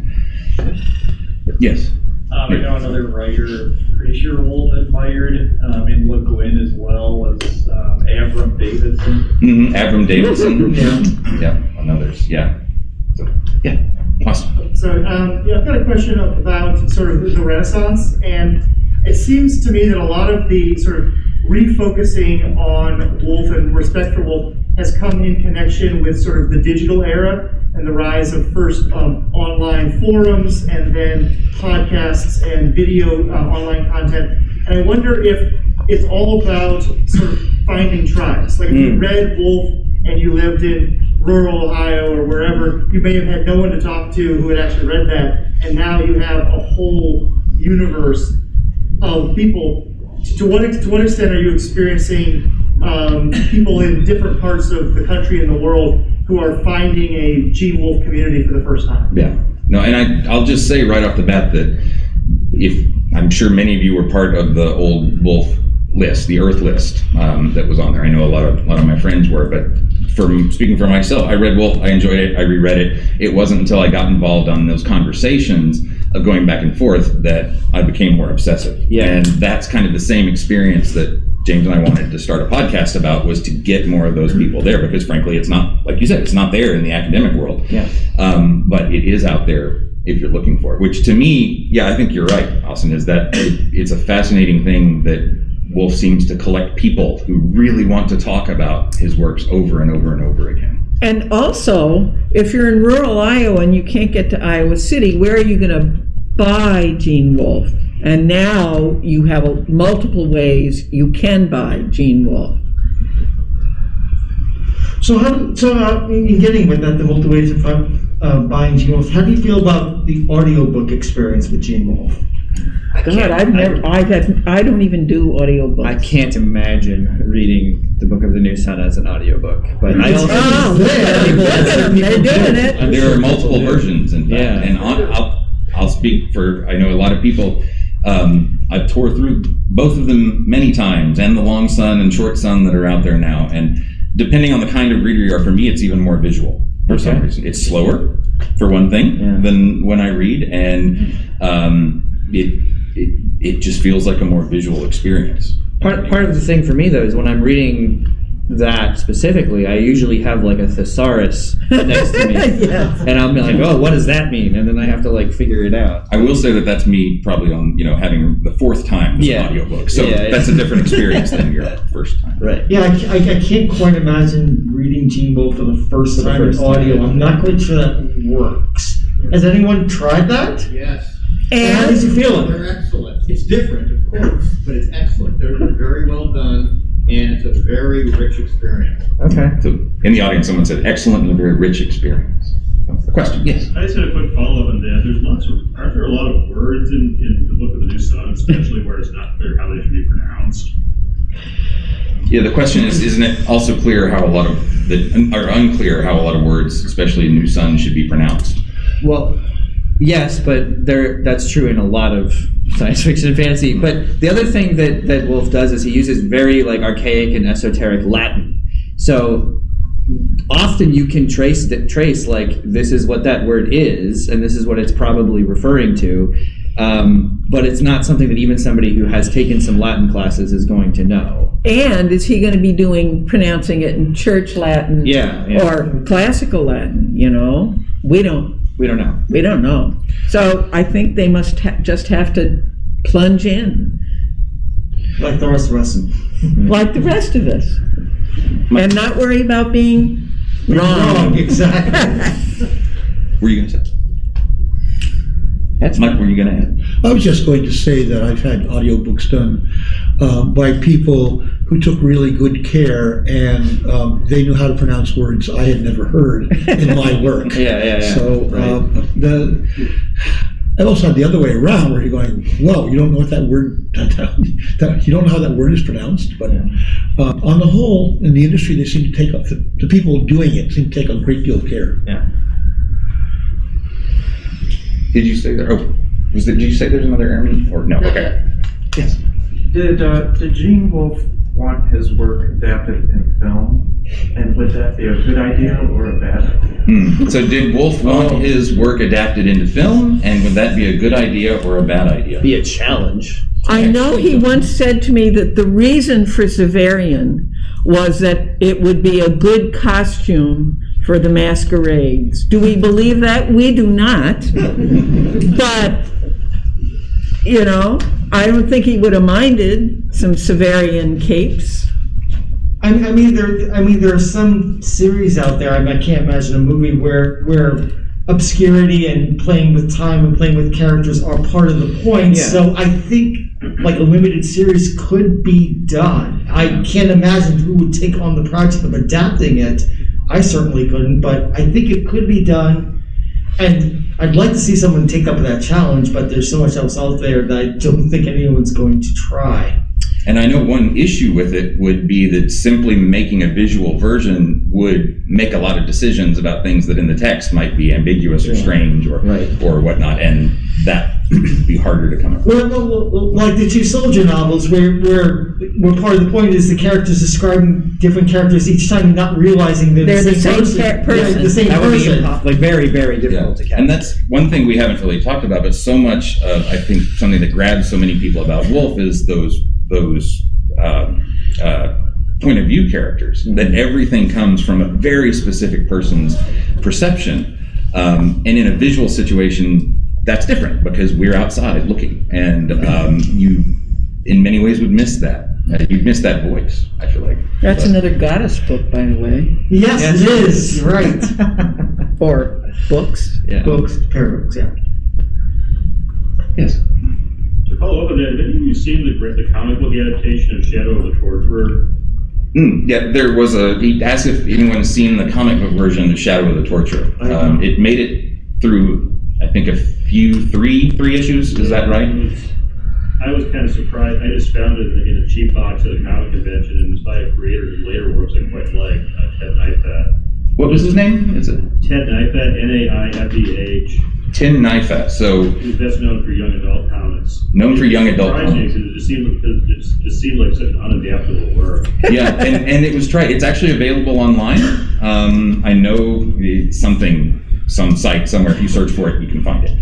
Yes. I know another writer, pretty sure Wolfe admired in Le Guin as well, was Avram Davidson. Avram Davidson. Yeah. And others. Yeah. So, yeah. Awesome. So, I've got a question about sort of the Renaissance, and it seems to me that a lot of the sort of refocusing on Wolfe and respect for Wolfe has come in connection with sort of the digital era and the rise of first online forums and then podcasts and video online content. And I wonder if it's all about sort of finding tribes. Like if you read Wolfe and you lived in rural Ohio or wherever, you may have had no one to talk to who had actually read that, and now you have a whole universe of people. To what extent are you experiencing people in different parts of the country and the world who are finding a Gene Wolfe community for the first time? Yeah. No, and I'll just say right off the bat that if I'm sure many of you were part of the old Wolfe list, the Earth list that was on there. I know a lot of my friends were, but speaking for myself, I read Wolfe, I enjoyed it, I reread it. It wasn't until I got involved on those conversations of going back and forth that I became more obsessive. Yeah. And that's kind of the same experience that James and I wanted to start a podcast about, was to get more of those people there, because frankly, it's not, like you said, it's not there in the academic world. Yeah. But it is out there if you're looking for it, which to me, yeah, I think you're right, Austin, is that it's a fascinating thing that Wolfe seems to collect people who really want to talk about his works over and over and over again. And also, if you're in rural Iowa and you can't get to Iowa City, where are you going to buy Gene Wolfe? And now you have multiple ways you can buy Gene Wolfe. So in getting with that, the multiple ways of buying Gene Wolfe, how do you feel about the audiobook experience with Gene Wolfe? God, I don't even do audiobooks. I can't imagine reading the Book of the New Sun as an audiobook. But I also they're doing it. And there are multiple versions, in fact. Yeah. And I'll speak for, I know a lot of people. I've tore through both of them many times, and the Long Sun and Short Sun that are out there now. And depending on the kind of reader you are, for me, it's even more visual for some reason. It's slower, for one thing, than when I read, and it just feels like a more visual experience. Part of the thing for me, though, is when I'm reading that specifically, I usually have like a thesaurus next to me. Yes. And I'm like, oh, what does that mean? And then I have to like figure it out. I will say that that's me probably on, having the fourth time this audiobook. So that's a different experience than your first time. Right. Yeah, I can't quite imagine reading Gene Wolfe for the first time in audio. I'm not quite sure that works. Has anyone tried that? Yes. And how does it feel? They're excellent. It's different, of course, but it's excellent. They're very well done, and it's a very rich experience. Okay. So in the audience, someone said, excellent and a very rich experience. Question? Yes. I just had a quick follow-up on that. Aren't there a lot of words in the Book of the New Sun, especially where it's not clear how they should be pronounced? Yeah, the question is, isn't it also clear how unclear how a lot of words, especially in New Sun, should be pronounced? Well, yes, but that's true in a lot of science fiction and fantasy. But the other thing that Wolfe does is he uses very like archaic and esoteric Latin. So often you can trace like this is what that word is, and this is what it's probably referring to. But it's not something that even somebody who has taken some Latin classes is going to know. And is he going to be pronouncing it in church Latin or classical Latin? We don't know. We don't know. So I think they must just have to plunge in. Like the rest of us. Like the rest of us. And not worry about being wrong. Exactly. Were you going to say? Mike, were you going to add? I was just going to say that I've had audiobooks done by people who took really good care, and they knew how to pronounce words I had never heard in my work. So I also had the other way around, where you're going, "Whoa, you don't know what that word? You don't know how that word is pronounced." But on the whole, in the industry, they seem to take up the people doing it seem to take a great deal of care. Yeah. Did you say there? Oh, did you say there's another airman? Or no? Okay. Yes. Did Gene Wolfe want his work adapted in film? And would that be a good idea or a bad idea? So did Wolfe want his work adapted into film? And would that be a good idea or a bad idea? Be a challenge. I know he once said to me that the reason for Severian was that it would be a good costume for the masquerades. Do we believe that? We do not. But, I don't think he would have minded some Severian capes. I mean, there are some series out there. I can't imagine a movie where obscurity and playing with time and playing with characters are part of the point. Yeah. So I think like a limited series could be done. I can't imagine who would take on the project of adapting it. I certainly couldn't, but I think it could be done. And I'd like to see someone take up that challenge, but there's so much else out there that I don't think anyone's going to try. And I know one issue with it would be that simply making a visual version would make a lot of decisions about things that in the text might be ambiguous or strange or whatnot, and that would be harder to come up with. Well, like the two soldier novels, where part of the point is the characters describing different characters each time and not realizing they're the same person. Yeah, the same that would person. be very, very difficult to catch. And that's one thing we haven't really talked about, but so much of, I think, something that grabs so many people about Wolfe is those point of view characters, that everything comes from a very specific person's perception. And in a visual situation, that's different because we're outside looking, and you, in many ways, would miss that. You'd miss that voice, I feel like. That's another goddess book, by the way. Yes, it is. You're right. Or books. Yeah. Books, parabooks, yeah. Yes. To follow up on that, have any of you seen the comic book adaptation of Shadow of the Torturer? Yeah, there was he asked if anyone has seen the comic book version of Shadow of the Torturer. It made it through, I think, three issues. Is that right? I was kind of surprised. I just found it in a cheap box at a comic convention, and it's by a creator whose later works I quite like, Ted Neifat. What was his name? Is it Ted Neifat, Naifeh. Tim Neifat? So He's best known for young adult comics. Known for young adult comics. comics. It just seemed like such an unadaptable work. Yeah, and it was tried. It's actually available online. I know it's some site somewhere. If you search for it, you can find it.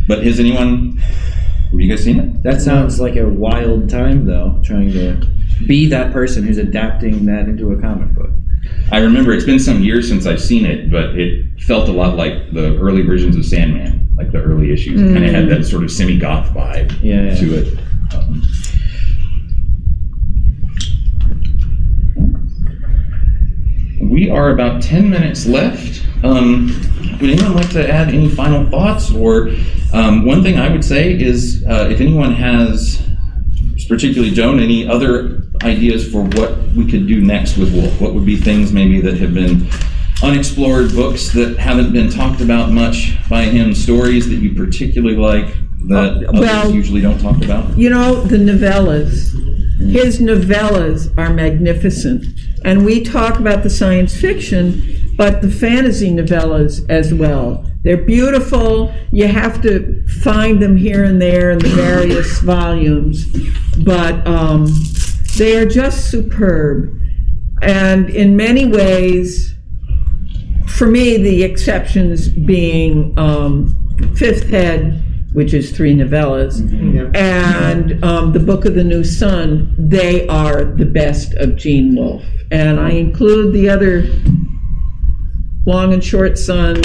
But have you guys seen it? That sounds like a wild time, though, trying to be that person who's adapting that into a comic book. I remember it's been some years since I've seen it, but it felt a lot like the early versions of Sandman, like the early issues. It kind of had that sort of semi-goth vibe to it. We are about 10 minutes left. Would anyone like to add any final thoughts? Or one thing I would say is if anyone has, particularly Joan, any other ideas for what we could do next with Wolfe? What would be things maybe that have been unexplored, books that haven't been talked about much by him, stories that you particularly like that others usually don't talk about? You know, the novellas. His novellas are magnificent. And we talk about the science fiction, but the fantasy novellas as well. They're beautiful. You have to find them here and there in the various volumes, but they are just superb. And in many ways, for me, the exceptions being Fifth Head, which is 3 novellas, and The Book of the New Sun. They are the best of Gene Wolfe. And I include the other Long and Short Sun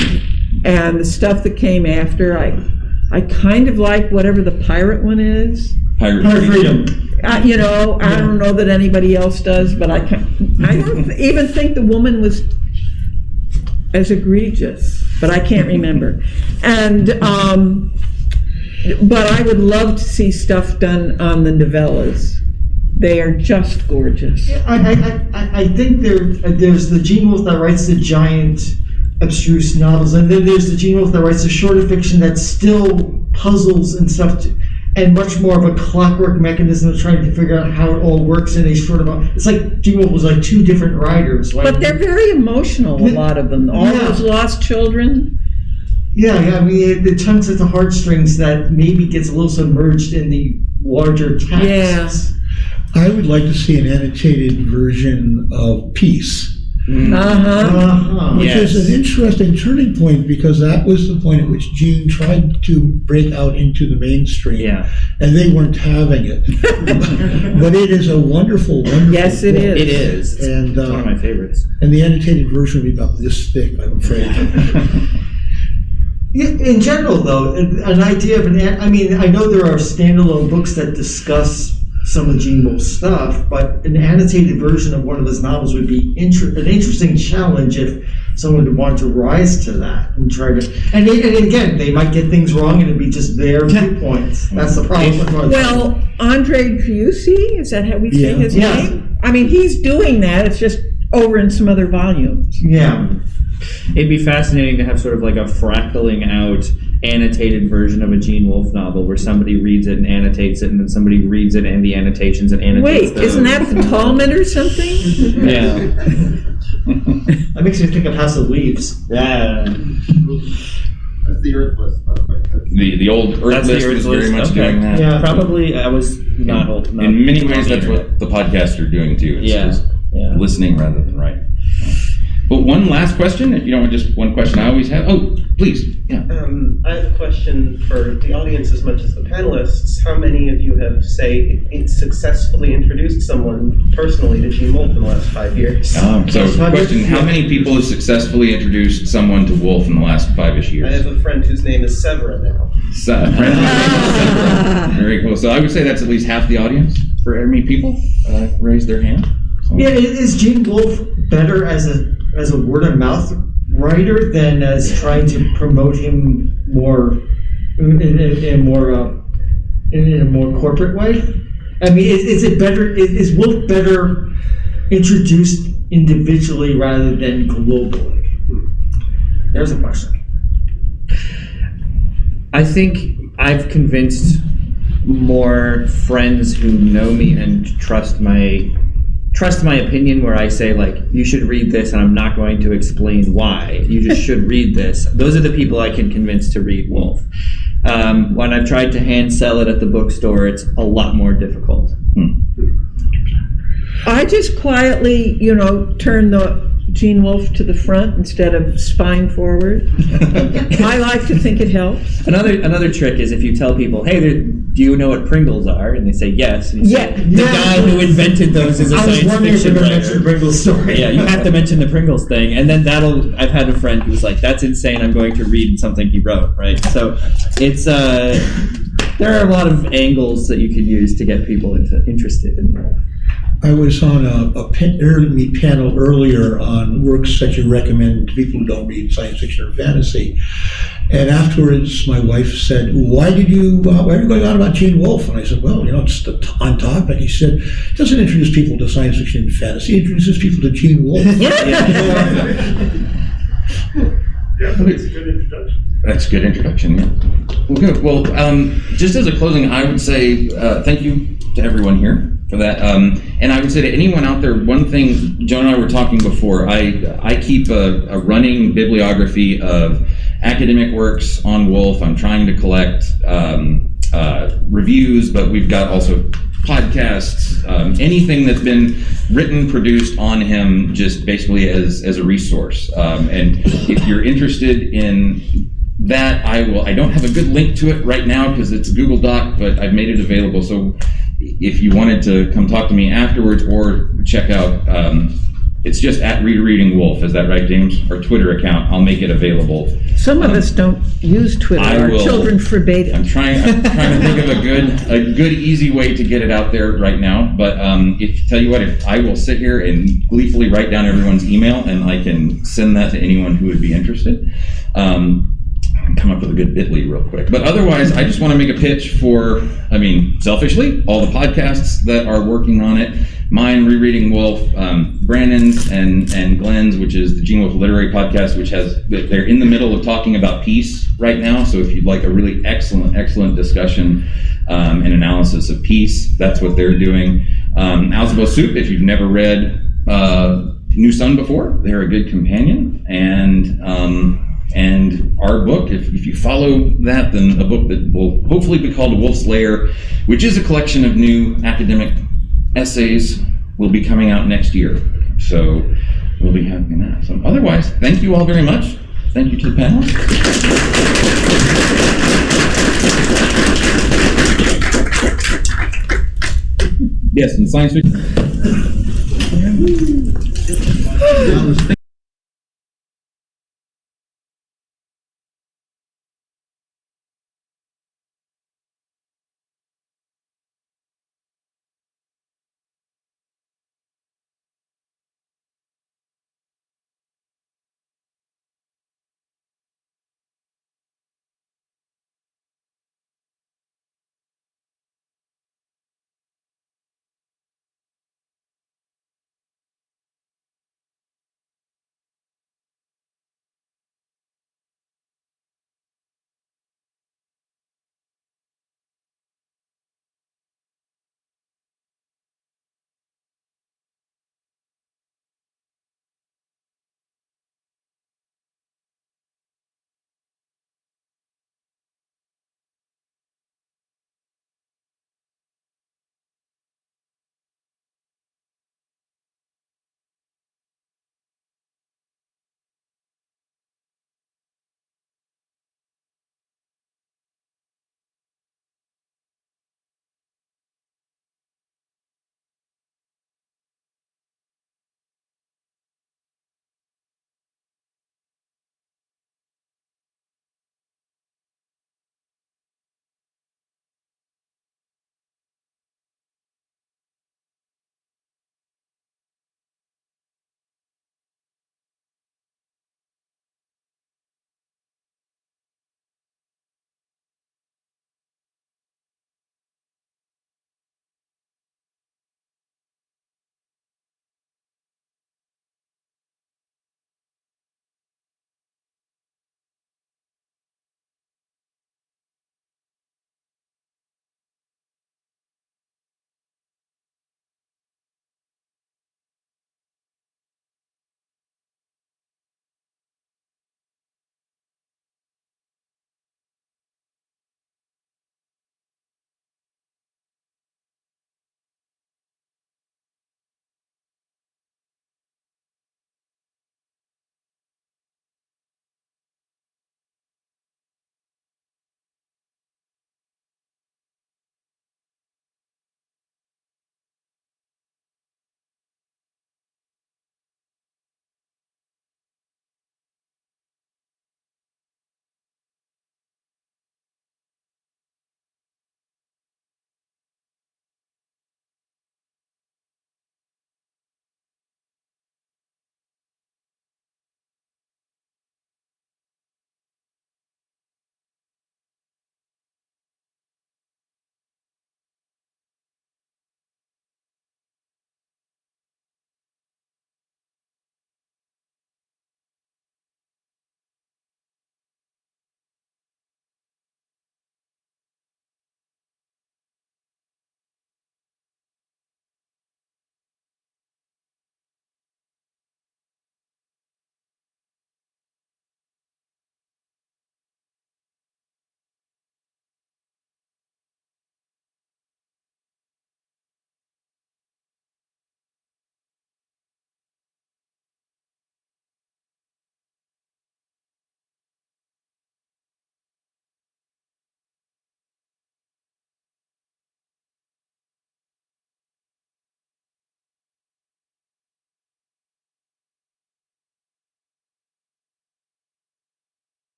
and the stuff that came after. I kind of like whatever the pirate one is. Pirate Freedom. I don't know that anybody else does, but I don't even think the woman was as egregious, but I can't remember. And but I would love to see stuff done on the novellas. They are just gorgeous. I think there's the Gene Wolfe that writes the giant abstruse novels, and then there's the Gene Wolfe that writes the shorter fiction that still puzzles and stuff, and much more of a clockwork mechanism of trying to figure out how it all works in a short amount. It's like Gene Wolfe was like 2 different writers. Like, but they're very emotional, a lot of them. All those lost children. Yeah, I mean, it tugs at the heartstrings that maybe gets a little submerged in the larger texts. Yeah. I would like to see an annotated version of Peace. Which is an interesting turning point, because that was the point at which Gene tried to break out into the mainstream, and they weren't having it. But it is a wonderful, wonderful Yes, it book. is. It is. It's one of my favorites. And the annotated version will be about this thick, I'm afraid. In general, though, an idea of I know there are standalone books that discuss some of Gene Wolfe's stuff, but an annotated version of one of his novels would be an interesting challenge if someone would want to rise to that and try to. And again, they might get things wrong, and it'd be just their viewpoints. That's the problem. Well, Andre Triusi, is that how we say his name? I mean, he's doing that. It's just over in some other volumes. Yeah. It'd be fascinating to have sort of like a fractaling out annotated version of a Gene Wolfe novel where somebody reads it and annotates it, and then somebody reads it and the annotations and annotates Wait, isn't that the Tallman or something? Yeah. That makes me think of House of Leaves. Yeah. That's the Earth List, by the way. The old Earth List is very much doing that. Yeah, probably I was not old. In many ways, that's what the podcasts are doing too. It's just listening rather than writing. But one last question, if you don't want just one question I always have. Oh, please. Yeah. I have a question for the audience as much as the panelists. How many of you have, successfully introduced someone personally to Gene Wolfe in the last 5 years? So question, how many people have successfully introduced someone to Wolfe in the last 5-ish years? I have a friend whose name is Severa now. Very cool. So I would say that's at least half the audience. For how many people raised their hand? So. Yeah, is Gene Wolfe better as a word of mouth writer than as trying to promote him more in a more corporate way? I mean, is it better? Is Wolfe better introduced individually rather than globally? There's a question. I think I've convinced more friends who know me and trust my opinion, where I say, like, you should read this and I'm not going to explain why. You just should read this. Those are the people I can convince to read Wolfe. When I've tried to hand sell it at the bookstore, it's a lot more difficult. I just quietly, turn the Gene Wolfe to the front instead of spine forward. I like to think it helps. Another trick is if you tell people, hey, do you know what Pringles are? And they say yes. And you say, the guy who invented those is a science fiction writer. Mention the Pringles story. Yeah, you have to mention the Pringles thing, and then I've had a friend who's like, that's insane, I'm going to read something he wrote, right? So it's there are a lot of angles that you can use to get people interested in Wolfe. I was on a panel earlier on works that you recommend to people who don't read science fiction or fantasy. And afterwards, my wife said, why are you going on about Gene Wolfe? And I said, well, it's on topic. He said, it doesn't introduce people to science fiction and fantasy, it introduces people to Gene Wolfe. Yeah, it's a good introduction. That's a good introduction, yeah. Well, good. Well, just as a closing, I would say thank you to everyone here for that. And I would say to anyone out there, one thing, Joan and I were talking before, I keep a running bibliography of academic works on Wolfe. I'm trying to collect reviews, but we've got also podcasts, anything that's been written, produced on him, just basically as a resource. And if you're interested in that, I don't have a good link to it right now because it's a Google Doc, but I've made it available. So if you wanted to come talk to me afterwards or check out, it's just at ReReading Wolfe. Is that right, James? Our Twitter account. I'll make it available. Some of us don't use Twitter. Our children forbade it. I'm trying to think of a good, easy way to get it out there right now. But if I will sit here and gleefully write down everyone's email, and I can send that to anyone who would be interested. Come up with a good bit.ly real quick. But otherwise, I just want to make a pitch for, selfishly, all the podcasts that are working on it. Mine, ReReading Wolfe, Brandon's and Glenn's, which is the Gene Wolfe Literary Podcast, they're in the middle of talking about peace right now. So if you'd like a really excellent discussion and analysis of peace, that's what they're doing. Alzabo Soup, if you've never read New Sun before, they're a good companion. And our book, if you follow that, then a book that will hopefully be called Wolfe's Lair, which is a collection of new academic essays, will be coming out next year. So we'll be having that. So otherwise, thank you all very much. Thank you to the panel. Yes, in science fiction.